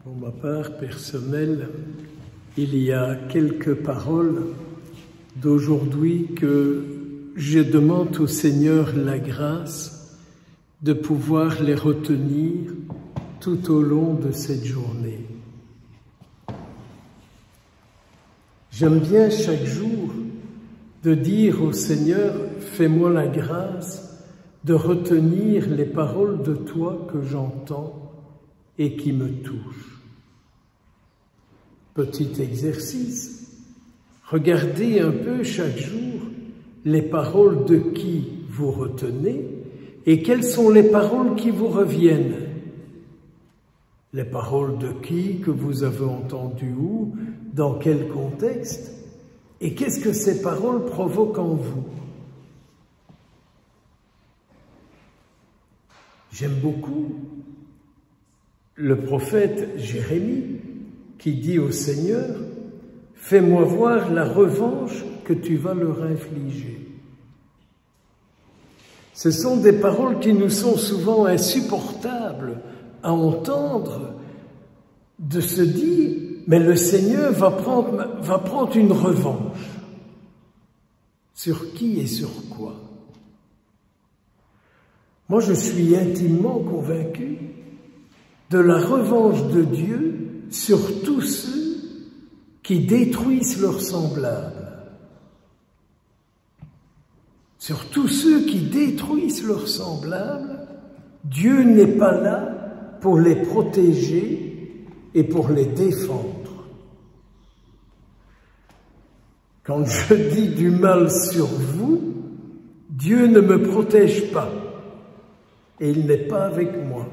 Pour ma part personnelle, il y a quelques paroles d'aujourd'hui que je demande au Seigneur la grâce de pouvoir les retenir tout au long de cette journée. J'aime bien chaque jour de dire au Seigneur, fais-moi la grâce de retenir les paroles de toi que j'entends et qui me touchent. Petit exercice, regardez un peu chaque jour les paroles de qui vous retenez et quelles sont les paroles qui vous reviennent. Les paroles de qui que vous avez entendues où, dans quel contexte, et qu'est-ce que ces paroles provoquent en vous. J'aime beaucoup le prophète Jérémie qui dit au Seigneur, « Fais-moi voir la revanche que tu vas leur infliger. » Ce sont des paroles qui nous sont souvent insupportables à entendre, de se dire, mais le Seigneur va prendre une revanche. Sur qui et sur quoi? Moi, je suis intimement convaincu de la revanche de Dieu sur tous ceux qui détruisent leurs semblables. Sur tous ceux qui détruisent leurs semblables, Dieu n'est pas là pour les protéger et pour les défendre. Quand je dis du mal sur vous, Dieu ne me protège pas et il n'est pas avec moi.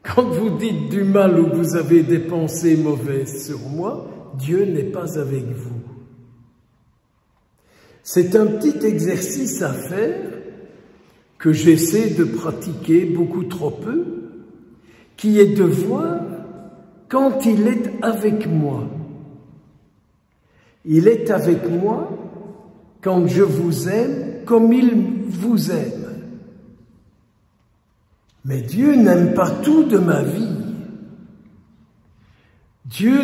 Quand vous dites du mal ou vous avez des pensées mauvaises sur moi, Dieu n'est pas avec vous. C'est un petit exercice à faire que j'essaie de pratiquer beaucoup trop peu, qui est de voir quand il est avec moi. Il est avec moi quand je vous aime comme il vous aime. Mais Dieu n'aime pas tout de ma vie. Dieu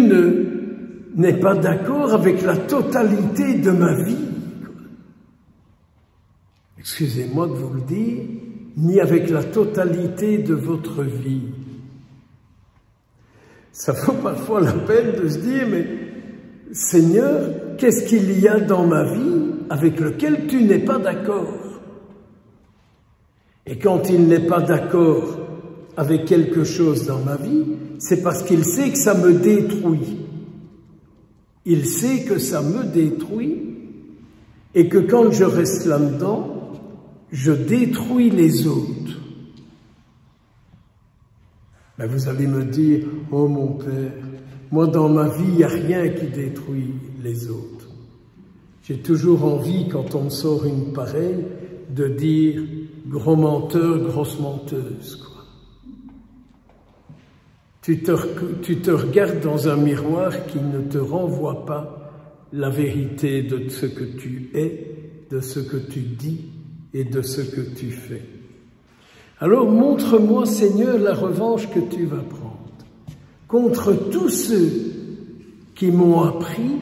n'est pas d'accord avec la totalité de ma vie. Excusez-moi de vous le dire, ni avec la totalité de votre vie. Ça vaut parfois la peine de se dire, mais Seigneur, qu'est-ce qu'il y a dans ma vie avec lequel tu n'es pas d'accord? Et quand il n'est pas d'accord avec quelque chose dans ma vie, c'est parce qu'il sait que ça me détruit. Il sait que ça me détruit et que quand je reste là-dedans, je détruis les autres. Mais vous allez me dire, oh mon Père, moi dans ma vie, il n'y a rien qui détruit les autres. J'ai toujours envie, quand on me sort une pareille, de dire, gros menteur, grosse menteuse, quoi. Tu te regardes dans un miroir qui ne te renvoie pas la vérité de ce que tu es, de ce que tu dis et de ce que tu fais. Alors montre-moi, Seigneur, la revanche que tu vas prendre contre tous ceux qui m'ont appris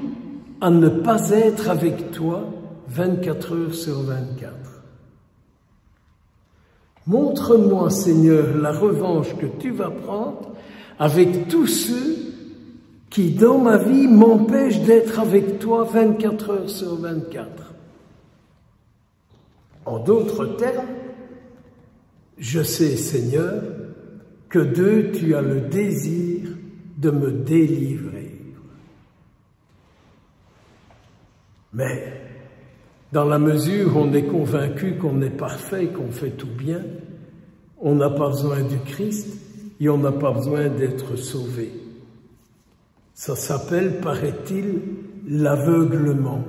à ne pas être avec toi 24 heures sur 24. Montre-moi, Seigneur, la revanche que tu vas prendre avec tous ceux qui, dans ma vie, m'empêchent d'être avec toi 24 heures sur 24. En d'autres termes, je sais, Seigneur, que d'eux, tu as le désir de me délivrer. Mais, dans la mesure où on est convaincu qu'on est parfait, qu'on fait tout bien, on n'a pas besoin du Christ et on n'a pas besoin d'être sauvé. Ça s'appelle, paraît-il, l'aveuglement.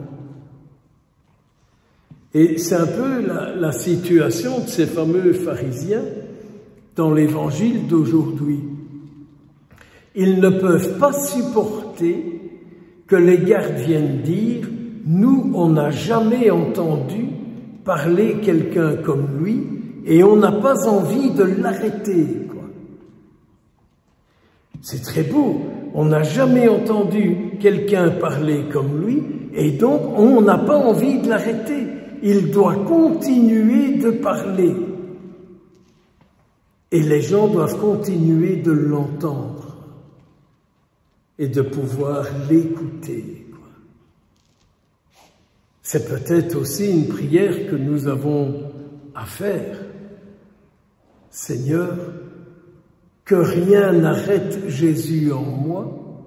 Et c'est un peu la situation de ces fameux pharisiens dans l'évangile d'aujourd'hui. Ils ne peuvent pas supporter que les gardes viennent dire « Nous, on n'a jamais entendu parler quelqu'un comme lui et on n'a pas envie de l'arrêter. » C'est très beau. On n'a jamais entendu quelqu'un parler comme lui et donc on n'a pas envie de l'arrêter. Il doit continuer de parler. Et les gens doivent continuer de l'entendre et de pouvoir l'écouter. C'est peut-être aussi une prière que nous avons à faire. Seigneur, que rien n'arrête Jésus en moi,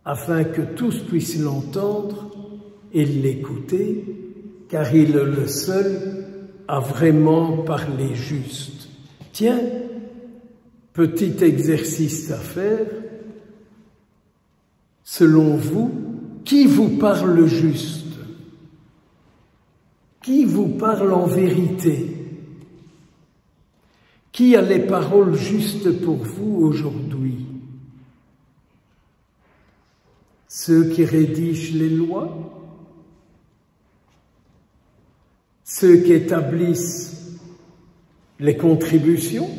afin que tous puissent l'entendre et l'écouter, car il est le seul à vraiment parler juste. Tiens, petit exercice à faire. Selon vous, qui vous parle juste? Qui vous parle en vérité? Qui a les paroles justes pour vous aujourd'hui? Ceux qui rédigent les lois? Ceux qui établissent les contributions?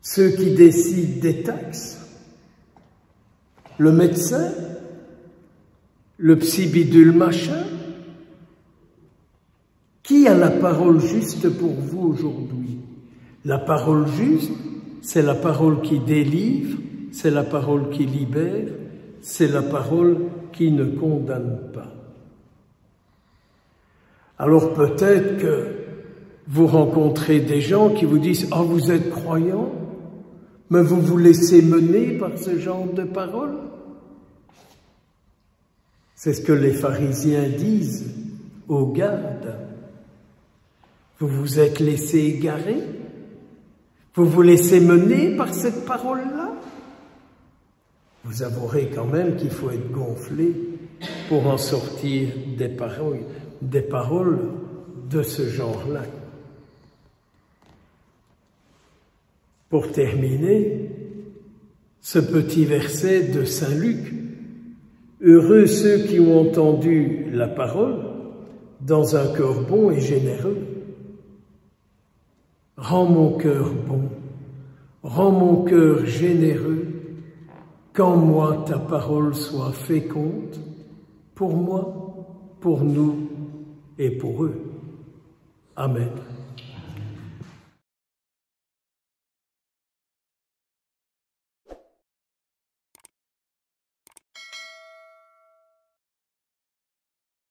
Ceux qui décident des taxes? Le médecin? Le psy-bidule machin? Qui a la parole juste pour vous aujourd'hui? La parole juste, c'est la parole qui délivre, c'est la parole qui libère, c'est la parole qui ne condamne pas. Alors peut-être que vous rencontrez des gens qui vous disent « Ah, vous êtes croyant, mais vous vous laissez mener par ce genre de paroles ?» C'est ce que les pharisiens disent aux gardes. Vous vous êtes laissé égarer? Vous vous laissez mener par cette parole-là? Vous avouerez quand même qu'il faut être gonflé pour en sortir des paroles de ce genre-là. Pour terminer, ce petit verset de Saint Luc. Heureux ceux qui ont entendu la parole dans un cœur bon et généreux. Rends mon cœur bon, rends mon cœur généreux, qu'en moi ta parole soit féconde, pour moi, pour nous et pour eux. Amen.